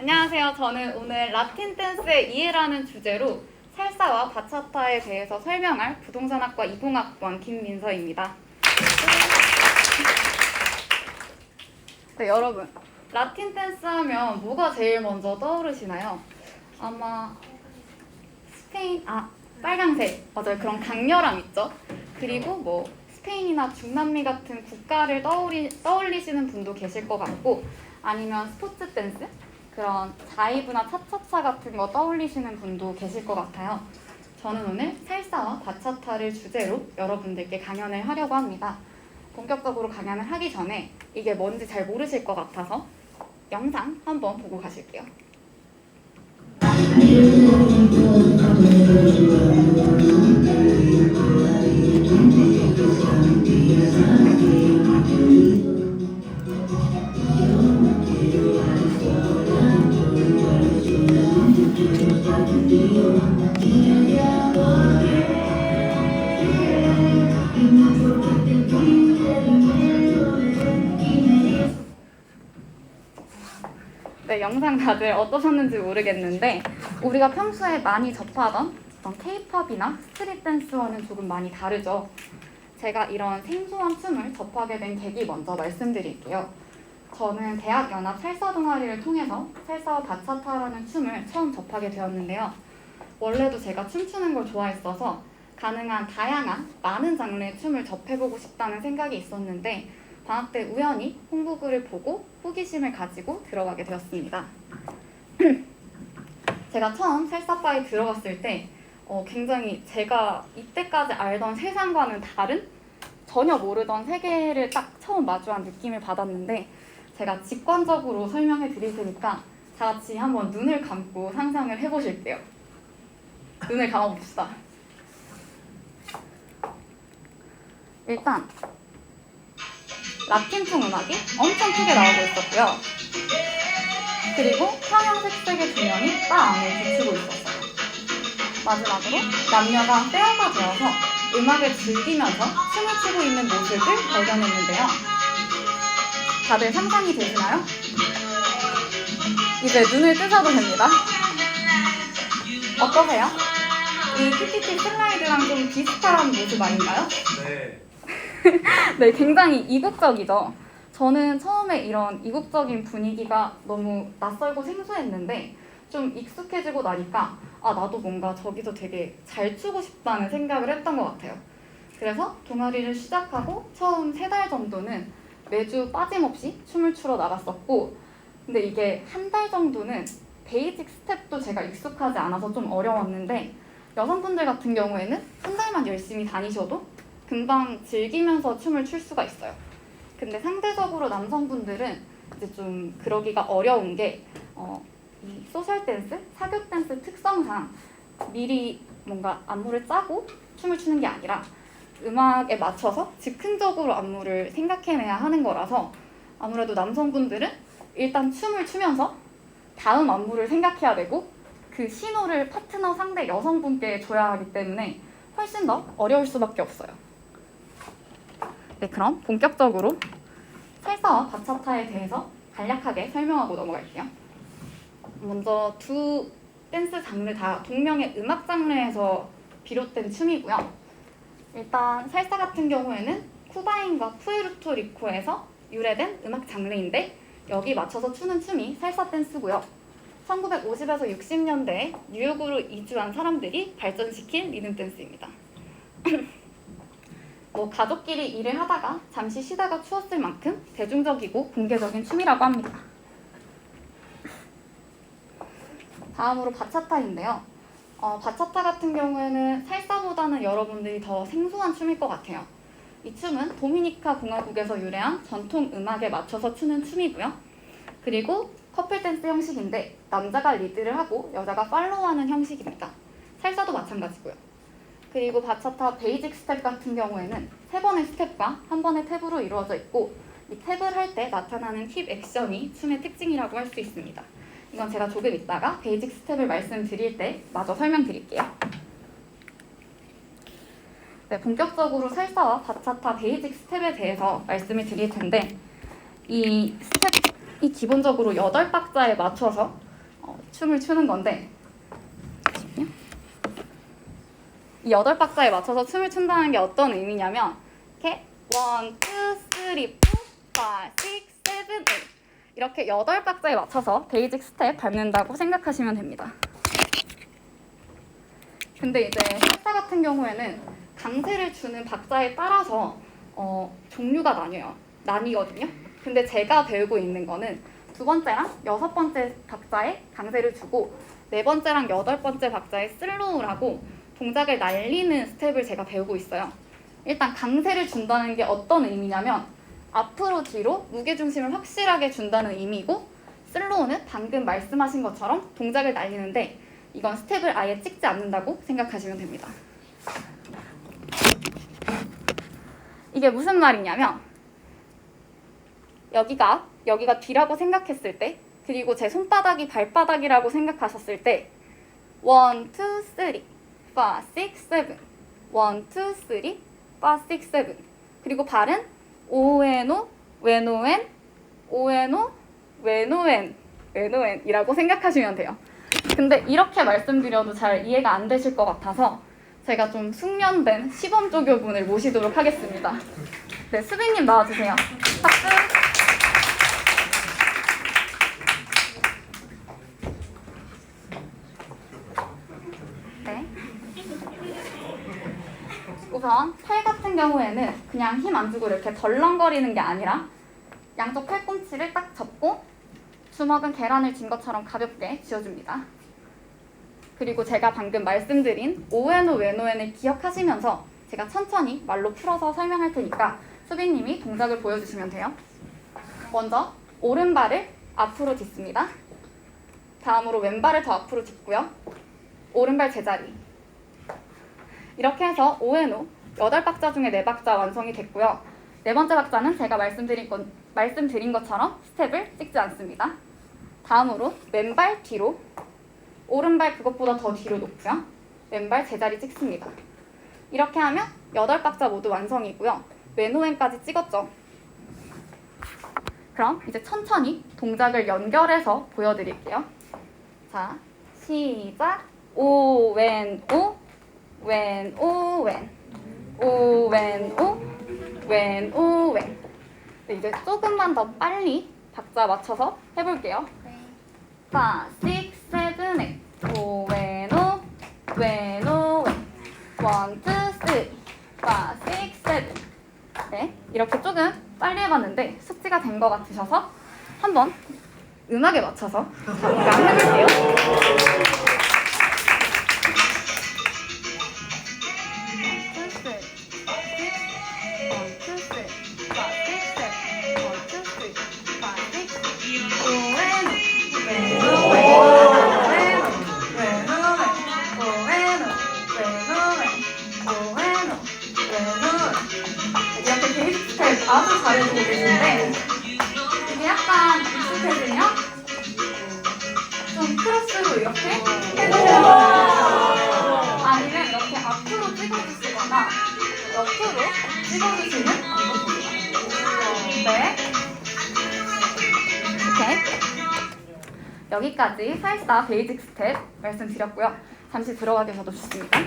안녕하세요. 저는 오늘 라틴 댄스의 이해라는 주제로 살사와 바차타에 대해서 설명할 부동산학과 20학번 김민서입니다. 네, 여러분, 라틴 댄스 하면 뭐가 제일 먼저 떠오르시나요? 아마 스페인, 빨강색, 맞아요. 그런 강렬함 있죠? 그리고 뭐 스페인이나 중남미 같은 국가를 떠올리시는 분도 계실 것 같고, 아니면 스포츠 댄스? 그런 자이브나 차차차 같은 거 떠올리시는 분도 계실 것 같아요. 저는 오늘 살사와 바차타를 주제로 여러분들께 강연을 하려고 합니다. 본격적으로 강연을 하기 전에 이게 뭔지 잘 모르실 것 같아서 영상 한번 보고 가실게요. 네, 영상 다들 어떠셨는지 모르겠는데 우리가 평소에 많이 접하던 K-팝이나 스트릿 댄스와는 조금 많이 다르죠. 제가 이런 생소한 춤을 접하게 된 계기 먼저 말씀드릴게요. 저는 대학연합 살사 동아리를 통해서 살사와 바차타라는 춤을 처음 접하게 되었는데요. 원래도 제가 춤추는 걸 좋아했어서 가능한 다양한 많은 장르의 춤을 접해보고 싶다는 생각이 있었는데 방학 때 우연히 홍보글을 보고 호기심을 가지고 들어가게 되었습니다. 제가 처음 살사바에 들어갔을 때 굉장히 제가 이때까지 알던 세상과는 다른 전혀 모르던 세계를 딱 처음 마주한 느낌을 받았는데 제가 직관적으로 설명해 드릴 테니까 다 같이 한번 눈을 감고 상상을 해보실게요. 눈을 감아봅시다. 일단 라틴풍 음악이 엄청 크게 나오고 있었고요. 그리고 형형색색의 조명이 바 안을 비추고 있었어요. 마지막으로 남녀가 페어가 되어서 음악을 즐기면서 춤을 추고 있는 모습을 발견했는데요. 다들 상상이 되시나요? 이제 눈을 뜨셔도 됩니다. 어떠세요? 이 PPT 슬라이드랑 좀 비슷한 모습 아닌가요? 네. 네, 굉장히 이국적이죠. 저는 처음에 이런 이국적인 분위기가 너무 낯설고 생소했는데 좀 익숙해지고 나니까 나도 뭔가 저기서 되게 잘 추고 싶다는 생각을 했던 것 같아요. 그래서 동아리를 시작하고 처음 3달 정도는 매주 빠짐없이 춤을 추러 나갔었고 근데 이게 한 달 정도는 베이직 스텝도 제가 익숙하지 않아서 좀 어려웠는데 여성분들 같은 경우에는 한 달만 열심히 다니셔도 금방 즐기면서 춤을 출 수가 있어요. 근데 상대적으로 남성분들은 이제 좀 그러기가 어려운 게 이 소셜 댄스, 사교 댄스 특성상 미리 뭔가 안무를 짜고 춤을 추는 게 아니라 음악에 맞춰서 즉흥적으로 안무를 생각해내야 하는 거라서 아무래도 남성분들은 일단 춤을 추면서 다음 안무를 생각해야 되고 그 신호를 파트너 상대 여성분께 줘야 하기 때문에 훨씬 더 어려울 수밖에 없어요. 네, 그럼 본격적으로 살사와 바차타에 대해서 간략하게 설명하고 넘어갈게요. 먼저 두 댄스 장르 다 동명의 음악 장르에서 비롯된 춤이고요. 일단 살사 같은 경우에는 쿠바인과 푸에르토리코에서 유래된 음악 장르인데 여기 맞춰서 추는 춤이 살사 댄스고요. 1950에서 60년대에 뉴욕으로 이주한 사람들이 발전시킨 리듬 댄스입니다. 가족끼리 일을 하다가 잠시 쉬다가 추었을 만큼 대중적이고 공개적인 춤이라고 합니다. 다음으로 바차타인데요. 바차타 같은 경우에는 살사보다는 여러분들이 더 생소한 춤일 것 같아요. 이 춤은 도미니카 공화국에서 유래한 전통 음악에 맞춰서 추는 춤이고요. 그리고 커플 댄스 형식인데 남자가 리드를 하고 여자가 팔로우하는 형식입니다. 살사도 마찬가지고요. 그리고 바차타 베이직 스텝 같은 경우에는 3번의 스텝과 1번의 탭으로 이루어져 있고 이 탭을 할 때 나타나는 힙 액션이 춤의 특징이라고 할 수 있습니다. 이건 제가 조금 이따가 베이직 스텝을 말씀드릴 때 마저 설명드릴게요. 네, 본격적으로 살사와 바차타 베이직 스텝에 대해서 말씀을 드릴 텐데 이 스텝이 기본적으로 8박자에 맞춰서 춤을 추는 건데 이 8박자에 맞춰서 춤을 춘다는 게 어떤 의미냐면 이렇게 1, 2, 3, 4, 5, 6, 7, 8 이렇게 8박자에 맞춰서 베이직 스텝 밟는다고 생각하시면 됩니다. 근데 이제 살사 같은 경우에는 강세를 주는 박자에 따라서 종류가 나뉘거든요. 근데 제가 배우고 있는 거는 2번째랑 6번째 박자에 강세를 주고 4번째랑 8번째 박자에 슬로우라고 동작을 날리는 스텝을 제가 배우고 있어요. 일단 강세를 준다는 게 어떤 의미냐면 앞으로 뒤로 무게중심을 확실하게 준다는 의미고, 슬로우는 방금 말씀하신 것처럼 동작을 날리는데 이건 스텝을 아예 찍지 않는다고 생각하시면 됩니다. 이게 무슨 말이냐면 여기가 뒤라고 생각했을 때, 그리고 제 손바닥이 발바닥이라고 생각하셨을 때 1, 2, 3, 5, 6, 7 1, 2, 3, 5, 6, 7 그리고 발은 오에노, 웨노엔, 오에노, 웨노엔, 웨노엔 이라고 생각하시면 돼요. 근데 이렇게 말씀드려도 잘 이해가 안 되실 것 같아서 제가 좀 숙련된 시범조교분을 모시도록 하겠습니다. 네, 수빈님 나와주세요. 박수! 네. 우선 팔 같은 경우에는 그냥 힘 안 주고 이렇게 덜렁거리는 게 아니라 양쪽 팔꿈치를 딱 접고 주먹은 계란을 쥔 것처럼 가볍게 쥐어줍니다. 그리고 제가 방금 말씀드린 오에노 웨노엔을 기억하시면서 제가 천천히 말로 풀어서 설명할 테니까 수빈님이 동작을 보여주시면 돼요. 먼저 오른발을 앞으로 딛습니다. 다음으로 왼발을 더 앞으로 딛고요. 오른발 제자리. 이렇게 해서 오에노 8박자 중에 4박자 완성이 됐고요. 4번째 박자는 제가 말씀드린 것처럼 스텝을 찍지 않습니다. 다음으로 왼발 뒤로, 오른발 그것보다 더 뒤로 놓고요. 왼발 제자리 찍습니다. 이렇게 하면 8박자 모두 완성이고요. 웨노엔까지 찍었죠. 그럼 이제 천천히 동작을 연결해서 보여드릴게요. 자, 시작! 오, 웬, 오, 웬, 오, 웬, 오, 웬, 오, 웬, 오, 웬. 네, 이제 조금만 더 빨리 박자 맞춰서 해볼게요. 5, 6, 7, 8 오, 웬, 오, 웬, 오, 웬 1, 2, 3, 5, 6, 7 네, 이렇게 조금 빨리 해봤는데 숙지가 된 것 같으셔서 한번 음악에 맞춰서 잠깐 해볼게요. 아주 잘해주고 계신데 이게 약간 익숙해지면 좀 크로스로 이렇게 해주시면 아니면 이렇게 앞으로 찍어주시거나 옆으로 찍어주시는 방법입니다. 네. 이렇게 여기까지 살사 베이직 스텝 말씀드렸고요. 잠시 들어가 계셔도 좋습니다.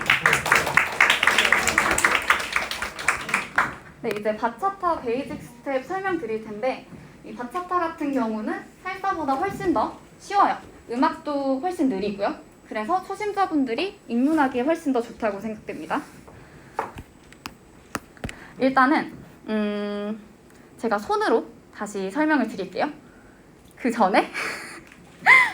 네, 이제 바차타 베이직 스텝 설명드릴 텐데 이 바차타 같은 경우는 살사보다 훨씬 더 쉬워요. 음악도 훨씬 느리고요. 그래서 초심자분들이 입문하기에 훨씬 더 좋다고 생각됩니다. 일단은 제가 손으로 다시 설명을 드릴게요. 그 전에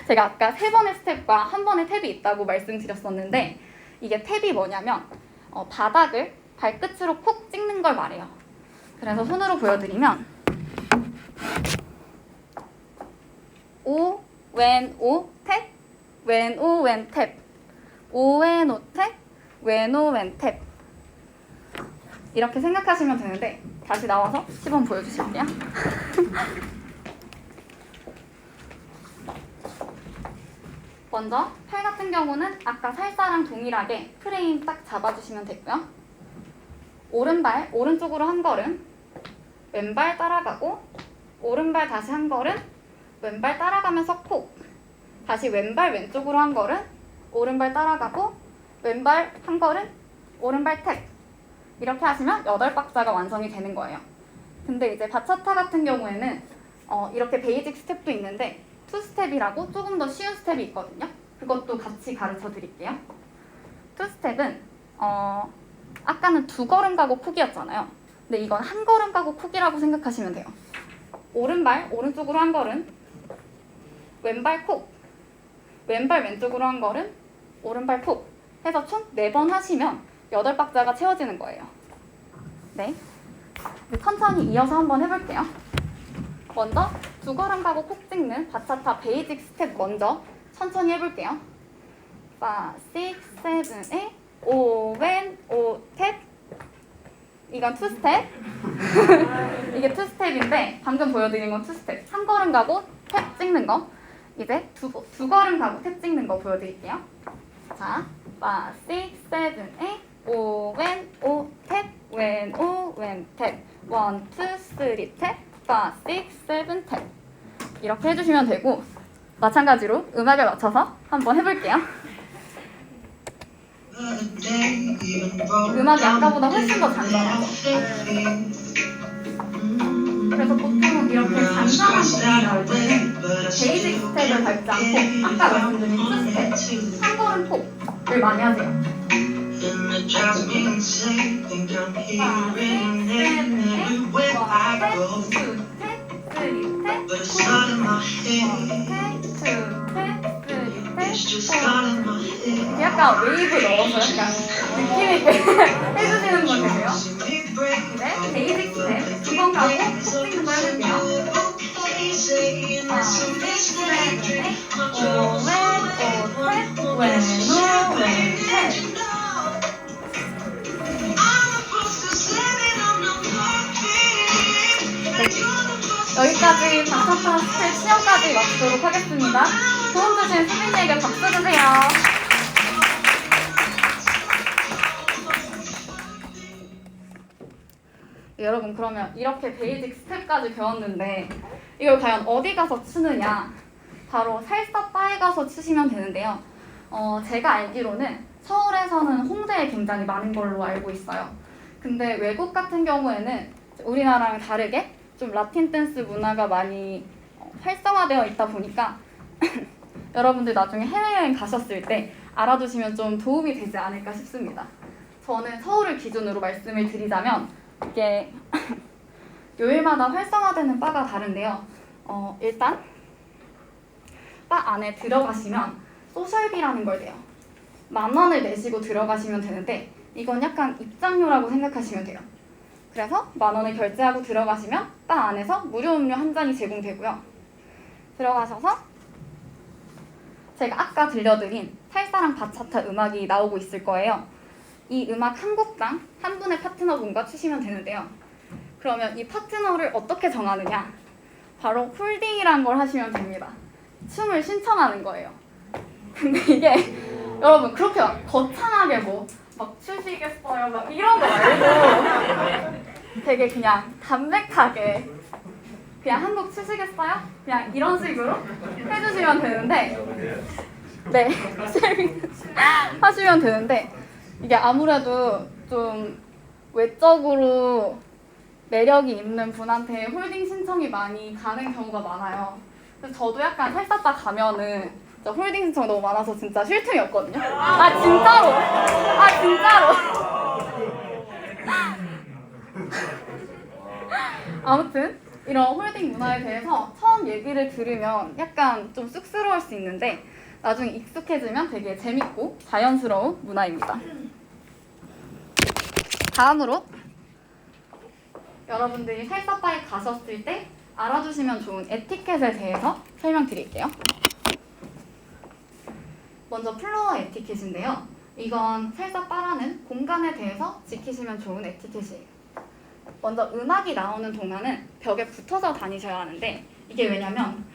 제가 아까 3번의 스텝과 1번의 탭이 있다고 말씀드렸었는데 이게 탭이 뭐냐면 바닥을 발끝으로 콕 찍는 걸 말해요. 그래서 손으로 보여드리면 오, 웬, 오, 탭, 웬, 오, 웬, 탭, 오, 웬, 오, 탭, 웬, 오, 웬, 탭 이렇게 생각하시면 되는데 다시 나와서 시범 보여주실게요. 먼저 팔 같은 경우는 아까 살사랑 동일하게 프레임 딱 잡아주시면 되고요. 오른발 오른쪽으로 한 걸음, 왼발 따라가고 오른발 다시 한 걸음, 왼발 따라가면서 콕 다시 왼발 왼쪽으로 한 걸음, 오른발 따라가고 왼발 한 걸음, 오른발 탭. 이렇게 하시면 8박자가 완성이 되는 거예요. 근데 이제 바차타 같은 경우에는 이렇게 베이직 스텝도 있는데 2스텝이라고 조금 더 쉬운 스텝이 있거든요. 그것도 같이 가르쳐 드릴게요. 2스텝은 아까는 2걸음 가고 쿡이었잖아요. 근데 이건 1걸음 가고 쿡이라고 생각하시면 돼요. 오른발 오른쪽으로 한 걸음, 왼발 쿡, 왼발 왼쪽으로 한 걸음, 오른발 쿡 해서 총 4번 하시면 8박자가 채워지는 거예요. 네, 천천히 이어서 한번 해볼게요. 먼저 2걸음 가고 콕 찍는 바차타 베이직 스텝 먼저 천천히 해볼게요. 5, 6, 7, 8 5, 왼, 5, 탭. 이건 2스텝. 이게 2스텝인데 방금 보여드린 건 2스텝. 1걸음 가고 탭 찍는 거. 이제 2걸음 가고 탭 찍는 거 보여드릴게요. 자, 5, 6, 7, 8 5, 왼, 5, 탭. 왼, 5, 왼, 탭. 1, 2, 3, 탭. 5, 6, 7, 탭. 이렇게 해주시면 되고 마찬가지로 음악에 맞춰서 한번 해볼게요. 음악이 아까보다 훨씬 더 잔잔하죠? 그래서 보통 이렇게 잔잔한 곡이 나올 때는 베이직 스텝을 밟지 않고 아까 말씀드린 2스텝, 1걸음 폭을 많이 하세요. 5, 6, 7, 8 1, 2, 3, 4 약간 웨이브 넣어서 약간 느낌있게 해주시는 거예요. 이제 베이직 스텝 2번 가고 콕 찍는 거 해볼게요. 5, 6, 7, 8 5, 왼, 5, 탭, 왼, 5, 왼, 탭. 여기까지 바차타 스텝 시험까지 마치도록 하겠습니다. 도움 주신 수빈이에게 박수 주세요. 여러분, 그러면 이렇게 베이직 스텝까지 배웠는데 이걸 과연 어디 가서 추느냐? 바로 살사바에 가서 추시면 되는데요. 제가 알기로는 서울에서는 홍대에 굉장히 많은 걸로 알고 있어요. 근데 외국 같은 경우에는 우리나라랑 다르게 좀 라틴 댄스 문화가 많이 활성화되어 있다 보니까 여러분들 나중에 해외여행 가셨을 때 알아두시면 좀 도움이 되지 않을까 싶습니다. 저는 서울을 기준으로 말씀을 드리자면 이게 요일마다 활성화되는 바가 다른데요. 일단 바 안에 들어가시면 소셜비라는 걸 내요. 10,000원을 내시고 들어가시면 되는데 이건 약간 입장료라고 생각하시면 돼요. 그래서 10,000원을 결제하고 들어가시면 바 안에서 무료 음료 한 잔이 제공되고요. 들어가셔서 제가 아까 들려드린 살사랑 바차타 음악이 나오고 있을 거예요. 이 음악 한 곡당 한 분의 파트너분과 추시면 되는데요. 그러면 이 파트너를 어떻게 정하느냐? 바로 홀딩이란 걸 하시면 됩니다. 춤을 신청하는 거예요. 근데 이게 여러분 그렇게 거창하게 막 추시겠어요 막 이런 거 말고 되게 그냥 담백하게 그냥 한 곡 추시겠어요? 그냥 이런 식으로 해주시면 되는데 네 하시면 되는데 이게 아무래도 좀 외적으로 매력이 있는 분한테 홀딩 신청이 많이 가는 경우가 많아요. 그래서 저도 약간 살사바 가면은 진짜 홀딩 신청 너무 많아서 진짜 쉴 틈이 없거든요. 아 진짜로! 아 진짜로! 아무튼 이런 홀딩 문화에 대해서 처음 얘기를 들으면 약간 좀 쑥스러울 수 있는데 나중에 익숙해지면 되게 재밌고 자연스러운 문화입니다. 다음으로 여러분들이 살사바에 가셨을 때 알아두시면 좋은 에티켓에 대해서 설명드릴게요. 먼저 플로어 에티켓인데요. 이건 살사바라는 공간에 대해서 지키시면 좋은 에티켓이에요. 먼저 음악이 나오는 동안은 벽에 붙어서 다니셔야 하는데 이게 왜냐면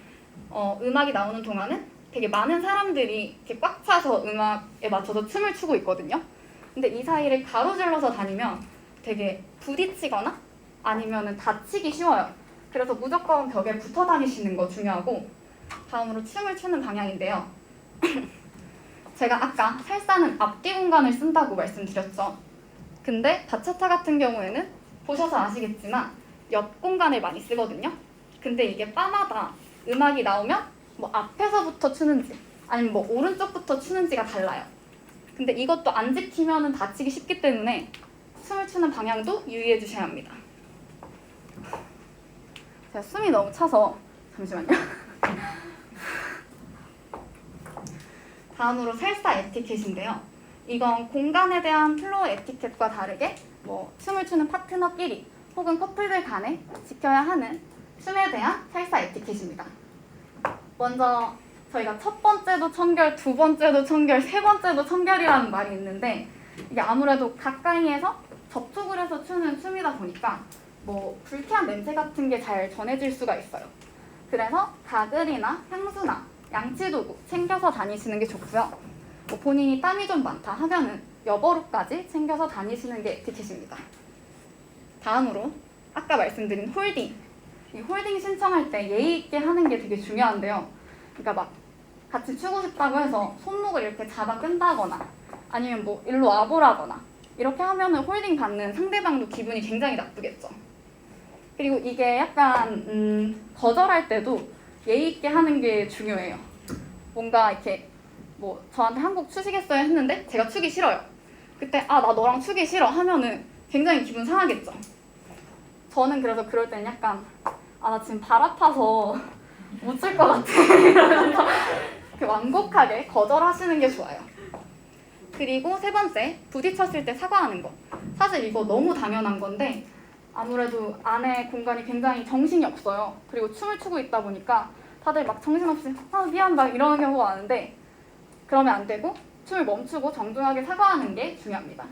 음악이 나오는 동안은 되게 많은 사람들이 이렇게 꽉 차서 음악에 맞춰서 춤을 추고 있거든요. 근데 이 사이를 가로질러서 다니면 되게 부딪히거나 아니면 다치기 쉬워요. 그래서 무조건 벽에 붙어 다니시는 거 중요하고 다음으로 춤을 추는 방향인데요. 제가 아까 살사는 앞뒤 공간을 쓴다고 말씀드렸죠. 근데 바차타 같은 경우에는 보셔서 아시겠지만 옆 공간을 많이 쓰거든요. 근데 이게 바마다 음악이 나오면 뭐 앞에서부터 추는지 아니면 뭐 오른쪽부터 추는지가 달라요. 근데 이것도 안 지키면은 다치기 쉽기 때문에 춤을 추는 방향도 유의해 주셔야 합니다. 제가 숨이 너무 차서 잠시만요. 다음으로 살사 에티켓인데요. 이건 공간에 대한 플로어 에티켓과 다르게 뭐 춤을 추는 파트너끼리 혹은 커플들 간에 지켜야 하는 춤에 대한 살사 에티켓입니다. 먼저 저희가 첫 번째도 청결, 두 번째도 청결, 세 번째도 청결이라는 말이 있는데 이게 아무래도 가까이에서 접촉을 해서 추는 춤이다 보니까 뭐 불쾌한 냄새 같은 게 잘 전해질 수가 있어요. 그래서 가글이나 향수나 양치도구 챙겨서 다니시는 게 좋고요. 뭐 본인이 땀이 좀 많다 하면은 여벌옷까지 챙겨서 다니시는 게 에티켓입니다. 다음으로 아까 말씀드린 홀딩. 이 홀딩 신청할 때 예의 있게 하는 게 되게 중요한데요. 그러니까 막 같이 추고 싶다고 해서 손목을 이렇게 잡아 끈다거나 아니면 뭐 일로 와보라거나 이렇게 하면은 홀딩 받는 상대방도 기분이 굉장히 나쁘겠죠. 그리고 이게 약간 거절할 때도 예의 있게 하는 게 중요해요. 뭔가 이렇게 뭐 저한테 한곡 추시겠어요 했는데 제가 추기 싫어요. 그때 아 나 너랑 추기 싫어 하면은 굉장히 기분 상하겠죠. 저는 그래서 그럴 때는 약간 아 나 지금 발 아파서 못 출 것 같아 이러면서 이렇게 완곡하게 거절하시는 게 좋아요. 그리고 세 번째, 부딪혔을 때 사과하는 거. 사실 이거 너무 당연한 건데 아무래도 안에 공간이 굉장히 정신이 없어요. 그리고 춤을 추고 있다 보니까 다들 막 정신없이 아 미안 막 이러는 경우가 많은데 그러면 안 되고 춤을 멈추고 정중하게 사과하는 게 중요합니다.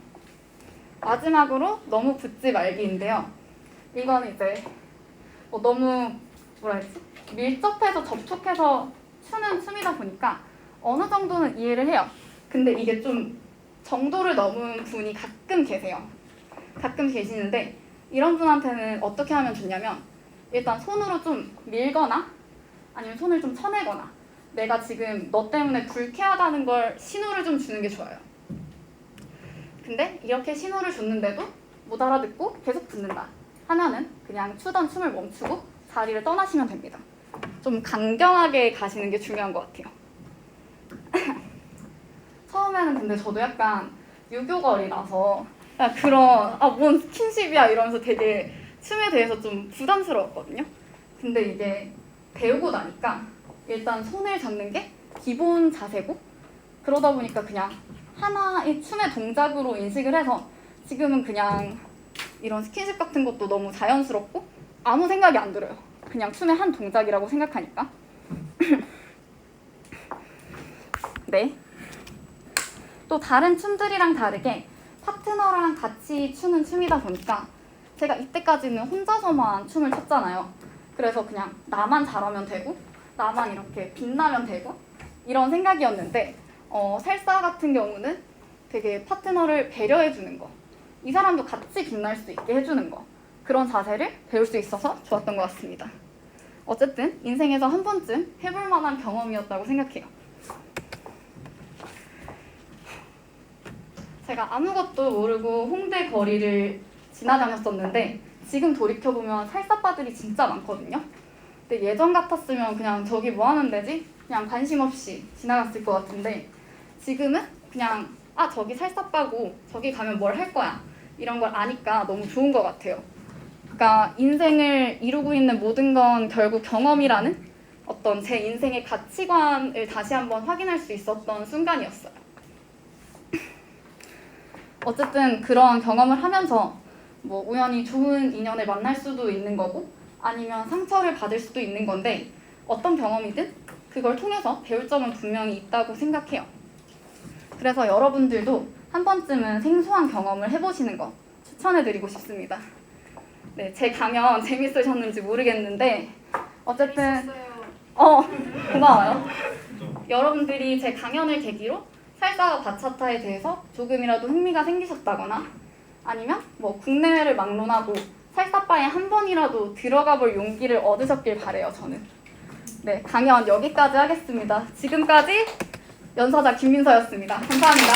마지막으로 너무 붙지 말기인데요. 이거는 이제 뭐 너무 뭐라 해야지? 밀접해서 접촉해서 추는 춤이다 보니까 어느 정도는 이해를 해요. 근데 이게 좀 정도를 넘은 분이 가끔 계세요. 가끔 계시는데 이런 분한테는 어떻게 하면 좋냐면 일단 손으로 좀 밀거나 아니면 손을 좀 쳐내거나 내가 지금 너 때문에 불쾌하다는 걸 신호를 좀 주는 게 좋아요. 근데 이렇게 신호를 줬는데도 못 알아듣고 계속 붙는다 하면은 그냥 추던 춤을 멈추고 자리를 떠나시면 됩니다. 좀 강경하게 가시는 게 중요한 것 같아요. 처음에는 근데 저도 약간 유교걸이라서 그런 뭔 스킨십이야 이러면서 되게 춤에 대해서 좀 부담스러웠거든요. 근데 이게 배우고 나니까 일단 손을 잡는 게 기본 자세고 그러다 보니까 그냥 하나의 춤의 동작으로 인식을 해서 지금은 그냥 이런 스킨십 같은 것도 너무 자연스럽고 아무 생각이 안 들어요. 그냥 춤의 한 동작이라고 생각하니까. 네. 또 다른 춤들이랑 다르게 파트너랑 같이 추는 춤이다 보니까 제가 이때까지는 혼자서만 춤을 췄잖아요. 그래서 그냥 나만 잘하면 되고 나만 이렇게 빛나면 되고 이런 생각이었는데 살사 같은 경우는 되게 파트너를 배려해주는 거, 이 사람도 같이 빛날 수 있게 해주는 거, 그런 자세를 배울 수 있어서 좋았던 것 같습니다. 어쨌든 인생에서 한 번쯤 해볼 만한 경험이었다고 생각해요. 제가 아무것도 모르고 홍대 거리를 지나다녔었는데 지금 돌이켜보면 살사빠들이 진짜 많거든요. 근데 예전 같았으면 그냥 저기 뭐 하는 데지? 그냥 관심 없이 지나갔을 것 같은데 지금은 그냥 저기 살사빠고 저기 가면 뭘 할 거야 이런 걸 아니까 너무 좋은 것 같아요. 그러니까 인생을 이루고 있는 모든 건 결국 경험이라는 어떤 제 인생의 가치관을 다시 한번 확인할 수 있었던 순간이었어요. 어쨌든 그런 경험을 하면서 뭐 우연히 좋은 인연을 만날 수도 있는 거고 아니면 상처를 받을 수도 있는 건데 어떤 경험이든 그걸 통해서 배울 점은 분명히 있다고 생각해요. 그래서 여러분들도 한 번쯤은 생소한 경험을 해보시는 거 추천해드리고 싶습니다. 네, 제 강연 재밌으셨는지 모르겠는데 어쨌든 고마워요. 여러분들이 제 강연을 계기로 살사와 바차타에 대해서 조금이라도 흥미가 생기셨다거나 아니면 뭐 국내외를 막론하고 살사바에 한 번이라도 들어가 볼 용기를 얻으셨길 바래요, 저는. 네, 강연 여기까지 하겠습니다. 지금까지 연사자 김민서였습니다. 감사합니다.